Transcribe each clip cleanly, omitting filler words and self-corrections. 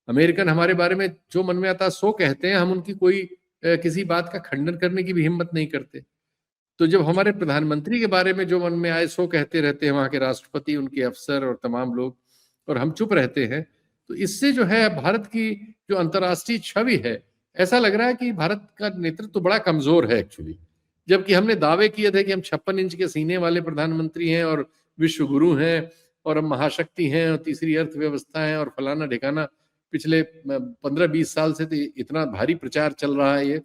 American हमारे बारे में जो मन में आता है सो कहते हैं, हम उनकी कोई किसी बात का खंडन करने की भी हिम्मत नहीं करते। तो जब हमारे प्रधानमंत्री के बारे में जो मन में आए सो कहते रहते हैं वहां के राष्ट्रपति, उनके अफसर और तमाम लोग, और हम चुप रहते हैं, तो इससे जो है भारत की जो अंतर्राष्ट्रीय छवि है, ऐसा लग रहा है कि भारत का नेतृत्व तो बड़ा कमजोर है एक्चुअली। जबकि हमने दावे किए थे कि हम 56 इंच के सीने वाले प्रधानमंत्री हैं और विश्व गुरु हैं और हम महाशक्ति हैं और तीसरी अर्थव्यवस्था है और फलाना ढिकाना। पिछले 15-20 साल से तो इतना भारी प्रचार चल रहा है ये,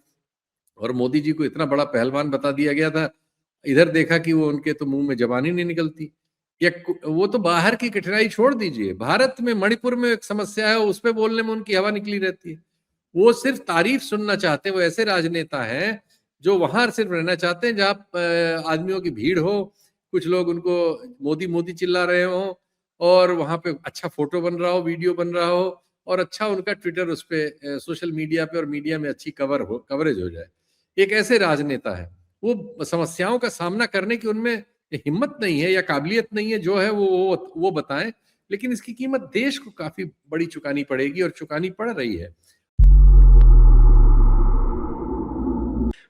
और मोदी जी को इतना बड़ा पहलवान बता दिया गया था, इधर देखा कि वो उनके तो मुंह में जबान ही नहीं निकलती। वो तो बाहर की कठिनाई छोड़ दीजिए, भारत में मणिपुर में एक समस्या है, उस पे बोलने में उनकी हवा निकली रहती है। वो सिर्फ तारीफ सुनना चाहते हैं, वो ऐसे राजनेता हैं जो वहां सिर्फ रहना चाहते हैं जहां आदमियों की भीड़ हो, कुछ लोग उनको मोदी मोदी चिल्ला रहे हो, और वहां पे अच्छा फोटो बन रहा हो, वीडियो बन रहा हो, और अच्छा उनका ट्विटर उस पे सोशल मीडिया पे और मीडिया में अच्छी कवरेज हो जाए। एक ऐसे राजनेता है, वो समस्याओं का सामना करने की उनमें हिम्मत नहीं है या काबिलियत नहीं है, जो है वो बताएं। लेकिन इसकी कीमत देश को काफी बड़ी चुकानी पड़ेगी और चुकानी पड़ रही है।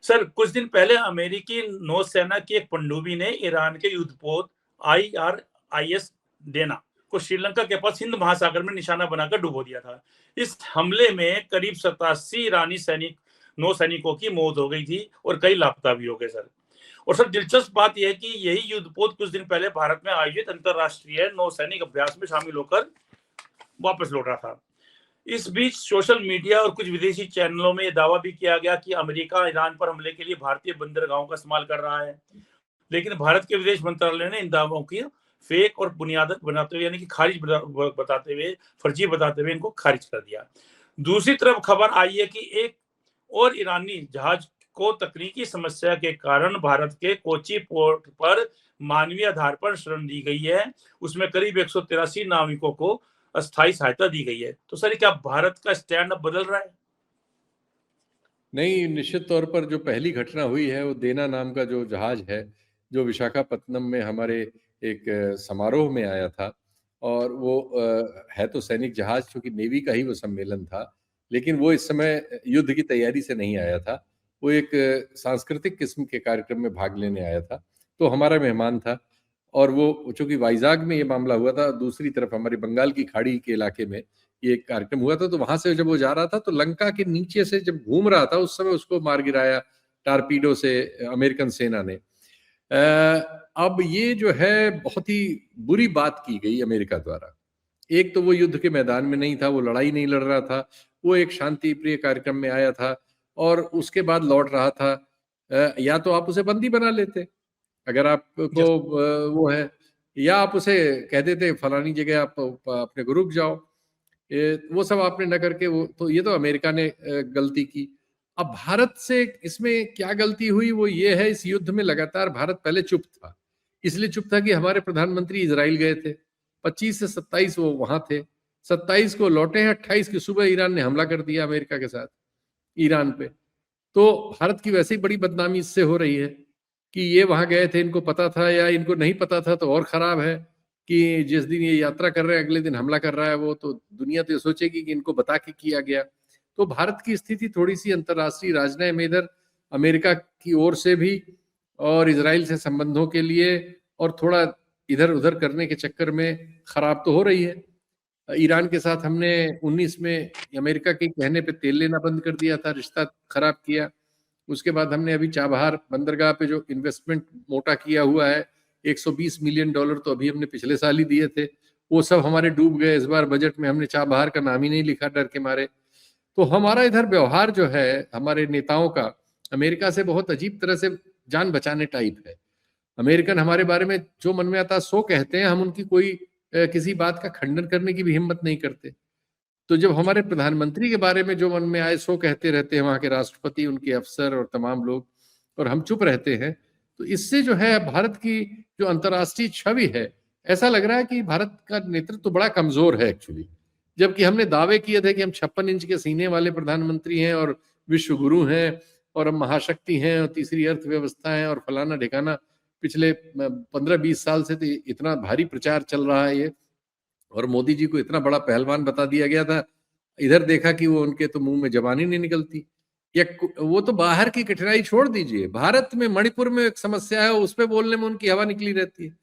सर, कुछ दिन पहले अमेरिकी नौसेना की एक पनडुब्बी ने ईरान के युद्धपोत IRIS डेना को श्रीलंका के पास हिंद महासागर में निशाना बनाकर डुबो दिया था। इस हमले में करीब 87 ईरानी नौसैनिकों की मौत हो गई थी और कई लापता भी हो गए सर। और सर, दिलचस्प बात यह है कि यही युद्धपोत कुछ दिन पहले भारत में आयोजित अंतरराष्ट्रीय नौसैनिक अभ्यास में शामिल होकर वापस लौट रहा था। इस बीच सोशल मीडिया और कुछ विदेशी चैनलों में यह दावा भी किया गया कि अमेरिका ईरान पर हमले के लिए भारतीय बंदरगाहों का इस्तेमाल कर रहा है। लेकिन भारत के विदेश मंत्रालय ने इन दावों की फेक और बुनियादक बनाते हुए, यानी कि बताते हुए, फर्जी बताते हुए इनको खारिज कर दिया। दूसरी तरफ खबर आई है कि एक और ईरानी जहाज को तकनीकी समस्या के कारण भारत के कोची पोर्ट पर मानवीय आधार पर शरण दी गई है। उसमें करीब 183 नाविकों को अस्थायी सहायता दी गई है। तो सर, क्या भारत का स्टैंड अब बदल रहा है? नहीं, निश्चित तौर पर जो पहली घटना हुई है वो देना नाम का जो जहाज है, जो विशाखापत्तनम में हमारे एक समारोह में आया था, और वो है तो सैनिक जहाज, क्योंकि नेवी का ही वो सम्मेलन था, लेकिन वो इस समय युद्ध की तैयारी से नहीं आया था। वो एक सांस्कृतिक किस्म के कार्यक्रम में भाग लेने आया था, तो हमारा मेहमान था। और वो चूंकि वाइजाग में ये मामला हुआ था, दूसरी तरफ हमारे बंगाल की खाड़ी के इलाके में ये कार्यक्रम हुआ था, तो वहां से जब वो जा रहा था तो लंका के नीचे से जब घूम रहा था उस समय उसको मार गिराया टारपीडो से अमेरिकन सेना ने। अब ये जो है बहुत ही बुरी बात की गई अमेरिका द्वारा। एक तो वो युद्ध के मैदान में नहीं था, वो लड़ाई नहीं लड़ रहा था, वो एक शांति प्रिय कार्यक्रम में आया था और उसके बाद लौट रहा था। या तो आप उसे बंदी बना लेते अगर आपको वो है, या आप उसे कह देते फलानी जगह आप अपने को रुक जाओ। वो सब आपने न करके, वो तो ये तो अमेरिका ने गलती की। अब भारत से इसमें क्या गलती हुई, वो ये है, इस युद्ध में लगातार भारत पहले चुप था। इसलिए चुप था कि हमारे प्रधानमंत्री इजराइल गए थे, 25 से 27 वो वहां थे, 27 को लौटे हैं, 28 की सुबह ईरान ने हमला कर दिया अमेरिका के साथ ईरान पे। तो भारत की वैसे ही बड़ी बदनामी इससे हो रही है कि ये वहां गए थे, इनको पता था या इनको नहीं पता था, तो और खराब है कि जिस दिन ये यात्रा कर रहे हैं अगले दिन हमला कर रहा है वो, तो दुनिया तो ये सोचेगी कि इनको बता के किया गया। तो भारत की स्थिति थोड़ी सी अंतर्राष्ट्रीय राजनय में इधर अमेरिका की ओर से भी और इजराइल से संबंधों के लिए और थोड़ा इधर उधर करने के चक्कर में खराब तो हो रही है। ईरान के साथ हमने 19 में अमेरिका के कहने पे तेल लेना बंद कर दिया था, रिश्ता खराब किया। उसके बाद हमने अभी चाबहार बंदरगाह पे जो इन्वेस्टमेंट मोटा किया हुआ है, $120 मिलियन तो अभी हमने पिछले साल ही दिए थे, वो सब हमारे डूब गए। इस बार बजट में हमने चाबहार का नाम ही नहीं लिखा डर के मारे। तो हमारा इधर व्यवहार जो है हमारे नेताओं का अमेरिका से बहुत अजीब तरह से जान बचाने टाइप है। अमेरिकन हमारे बारे में जो मन में आता है सो कहते हैं, हम उनकी कोई किसी बात का खंडन करने की भी हिम्मत नहीं करते। तो जब हमारे प्रधानमंत्री के बारे में जो मन में आए सो कहते रहते हैं वहां के राष्ट्रपति, उनके अफसर और तमाम लोग, और हम चुप रहते हैं, तो इससे जो है भारत की जो अंतर्राष्ट्रीय छवि है, ऐसा लग रहा है कि भारत का नेतृत्व तो बड़ा कमजोर है एक्चुअली। जबकि हमने दावे किए थे कि हम 56 इंच के सीने वाले प्रधानमंत्री हैं और विश्व गुरु हैं और हम महाशक्ति हैं और तीसरी अर्थव्यवस्था है और फलाना ढिकाना। पिछले 15-20 साल से तो इतना भारी प्रचार चल रहा है ये, और मोदी जी को इतना बड़ा पहलवान बता दिया गया था, इधर देखा कि वो उनके तो मुंह में जबान ही नहीं निकलती। या वो तो बाहर की कठिनाई छोड़ दीजिए, भारत में मणिपुर में एक समस्या है, उस पे बोलने में उनकी हवा निकली रहती है।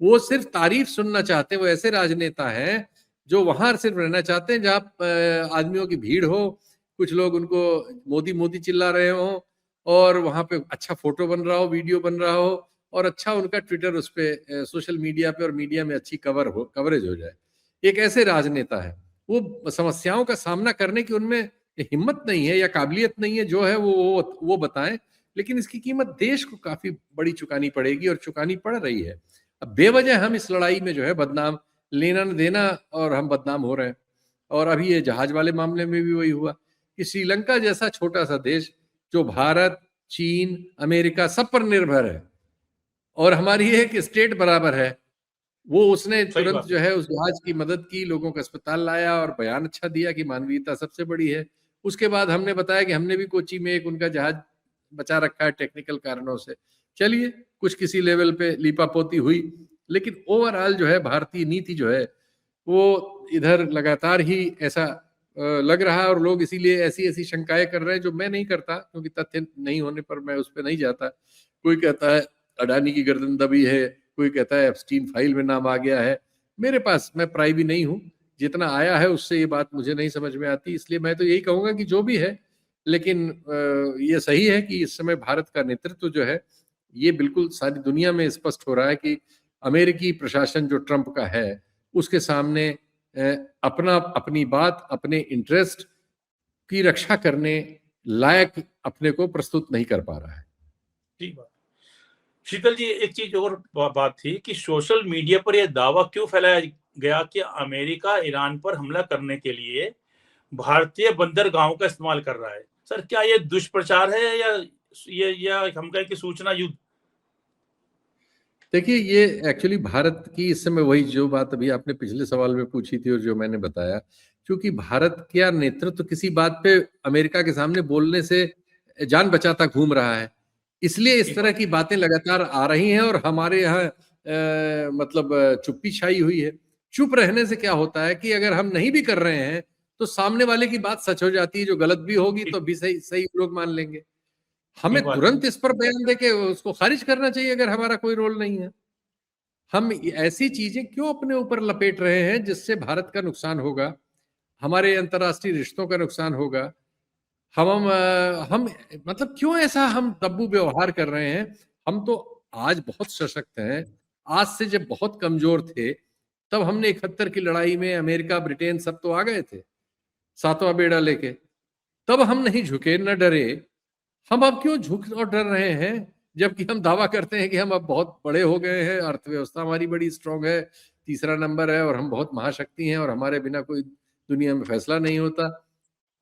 वो सिर्फ तारीफ सुनना चाहते हैं। वो ऐसे राजनेता हैं जो वहां सिर्फ रहना चाहते हैं जहां आदमियों की भीड़ हो, कुछ लोग उनको मोदी मोदी चिल्ला रहे हो, और वहां पे अच्छा फोटो बन रहा हो, वीडियो बन रहा हो, और अच्छा उनका ट्विटर उस पे सोशल मीडिया पे और मीडिया में अच्छी कवरेज हो जाए। एक ऐसे राजनेता है। वो समस्याओं का सामना करने की उनमें हिम्मत नहीं है या काबिलियत नहीं है, जो है वो बताएं। लेकिन इसकी कीमत देश को काफी बड़ी चुकानी पड़ेगी, और चुकानी पड़ रही है। अब बेवजह हम इस लड़ाई में जो है बदनाम, लेना न देना, और हम बदनाम हो रहे हैं। और अभी ये जहाज वाले मामले में भी वही हुआ कि श्रीलंका जैसा छोटा सा देश जो भारत, चीन, अमेरिका सब पर निर्भर है, और हमारी एक स्टेट बराबर है, वो उसने सही तुरंत बात। जो है उस जहाज की मदद की, लोगों को अस्पताल लाया और बयान अच्छा दिया कि मानवीयता सबसे बड़ी है। उसके बाद हमने बताया कि हमने भी कोची में एक उनका जहाज बचा रखा है टेक्निकल कारणों से। चलिए, कुछ किसी लेवल पे लीपापोती हुई, लेकिन ओवरऑल जो है भारतीय नीति जो है वो इधर लगातार ही ऐसा लग रहा है, और लोग इसीलिए ऐसी ऐसी शंकाएं कर रहे हैं जो मैं नहीं करता, क्योंकि तथ्य नहीं होने पर मैं उस पर नहीं जाता। कोई कहता है अडानी की गर्दन दबी है, कोई कहता है एप्स्टीन फाइल में नाम आ गया है। मेरे पास, मैं प्राइवी नहीं हूँ, जितना आया है उससे ये बात मुझे नहीं समझ में आती, इसलिए मैं तो यही कहूंगा कि जो भी है। लेकिन ये सही है कि इस समय भारत का नेतृत्व जो है, ये बिल्कुल सारी दुनिया में स्पष्ट हो रहा है कि अमेरिकी प्रशासन जो ट्रंप का है, उसके सामने अपना अपनी बात, अपने इंटरेस्ट की रक्षा करने लायक अपने को प्रस्तुत नहीं कर पा रहा है। ठीक बात। शीतल जी, एक चीज और बात थी कि सोशल मीडिया पर यह दावा क्यों फैलाया गया कि अमेरिका ईरान पर हमला करने के लिए भारतीय बंदरगाहों का इस्तेमाल कर रहा है। सर, क्या ये दुष्प्रचार है या हम कहें कि सूचना युद्ध? देखिए, ये एक्चुअली भारत की इस समय वही जो बात अभी आपने पिछले सवाल में पूछी थी और जो मैंने बताया, क्योंकि भारत का नेतृत्व किसी बात पे अमेरिका के सामने बोलने से जान बचाता घूम रहा है, इसलिए इस ठीक तरह बात। की बातें लगातार आ रही हैं, और हमारे यहाँ मतलब चुप्पी छाई हुई है। चुप रहने से क्या होता है कि अगर हम नहीं भी कर रहे हैं तो सामने वाले की बात सच हो जाती है, जो गलत भी होगी ठीक तो भी सही सही लोग मान लेंगे। हमें ठीक बात है। तुरंत इस पर बयान देके उसको खारिज करना चाहिए अगर हमारा कोई रोल नहीं है। हम ऐसी चीजें क्यों अपने ऊपर लपेट रहे हैं जिससे भारत का नुकसान होगा, हमारे अंतर्राष्ट्रीय रिश्तों का नुकसान होगा। हम मतलब क्यों ऐसा हम तब्बू व्यवहार कर रहे हैं? हम तो आज बहुत सशक्त हैं। आज से जब बहुत कमजोर थे, तब हमने 71 की लड़ाई में अमेरिका, ब्रिटेन सब तो आ गए थे, सातवां बेड़ा लेके। तब हम नहीं झुके, न डरे। हम अब क्यों झुक और डर रहे हैं, जबकि हम दावा करते हैं कि हम अब बहुत बड़े हो गए हैं, अर्थव्यवस्था हमारी बड़ी स्ट्रांग है, तीसरा नंबर है, और हम बहुत महाशक्ति हैं, और हमारे बिना कोई दुनिया में फैसला नहीं होता।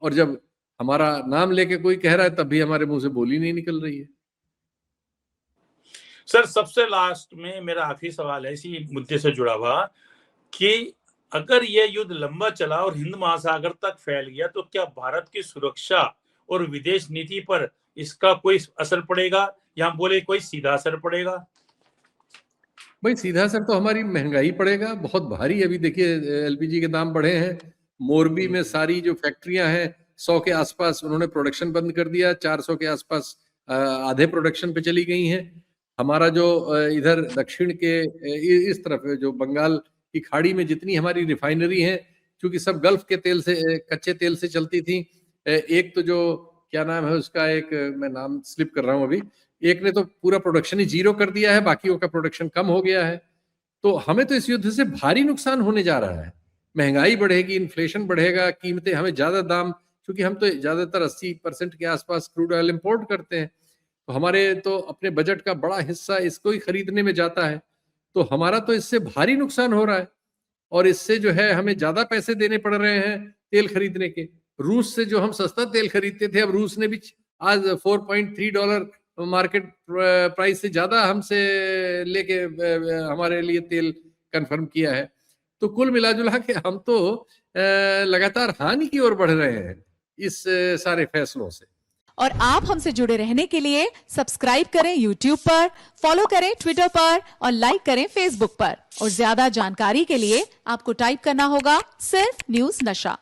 और जब हमारा नाम लेके कोई कह रहा है, तब भी हमारे मुंह से बोली नहीं निकल रही है। सर, सबसे लास्ट में मेरा आखिरी सवाल है इसी मुद्दे से जुड़ा हुआ कि अगर यह युद्ध लंबा चला और हिंद महासागर तक फैल गया तो क्या भारत की सुरक्षा और विदेश नीति पर इसका कोई असर पड़ेगा, या हम बोले कोई सीधा असर पड़ेगा? भाई, सीधा असर तो हमारी महंगाई पड़ेगा बहुत भारी। अभी देखिए, एलपीजी के दाम बढ़े हैं। मोरबी में सारी जो फैक्ट्रियां हैं, 100 के आसपास उन्होंने प्रोडक्शन बंद कर दिया, 400 के आसपास आधे प्रोडक्शन पे चली गई हैं। हमारा जो इधर दक्षिण के इस तरफ जो बंगाल की खाड़ी में जितनी हमारी रिफाइनरी हैं, क्योंकि सब गल्फ के तेल से, कच्चे तेल से चलती थी। एक तो जो क्या नाम है उसका, एक मैं नाम स्लिप कर रहा हूँ अभी, एक ने तो पूरा प्रोडक्शन ही जीरो कर दिया है, बाकियों का प्रोडक्शन कम हो गया है। तो हमें तो इस युद्ध से भारी नुकसान होने जा रहा है। महंगाई बढ़ेगी, इन्फ्लेशन बढ़ेगा, कीमतें, हमें ज्यादा दाम, क्योंकि हम तो ज्यादातर 80% के आसपास क्रूड ऑयल इंपोर्ट करते हैं, तो हमारे तो अपने बजट का बड़ा हिस्सा इसको ही खरीदने में जाता है। तो हमारा तो इससे भारी नुकसान हो रहा है, और इससे जो है हमें ज्यादा पैसे देने पड़ रहे हैं तेल खरीदने के। रूस से जो हम सस्ता तेल खरीदते थे, अब रूस ने भी आज $4.3 मार्केट प्राइस से ज्यादा हमसे लेके हमारे लिए तेल कंफर्म किया है। तो कुल मिलाजुला के हम तो लगातार हानि की ओर बढ़ रहे हैं इस सारे फैसलों से। और आप हमसे जुड़े रहने के लिए सब्सक्राइब करें YouTube पर, फॉलो करें ट्विटर पर और लाइक करें Facebook पर। और ज्यादा जानकारी के लिए आपको टाइप करना होगा सिर्फ न्यूज नशा।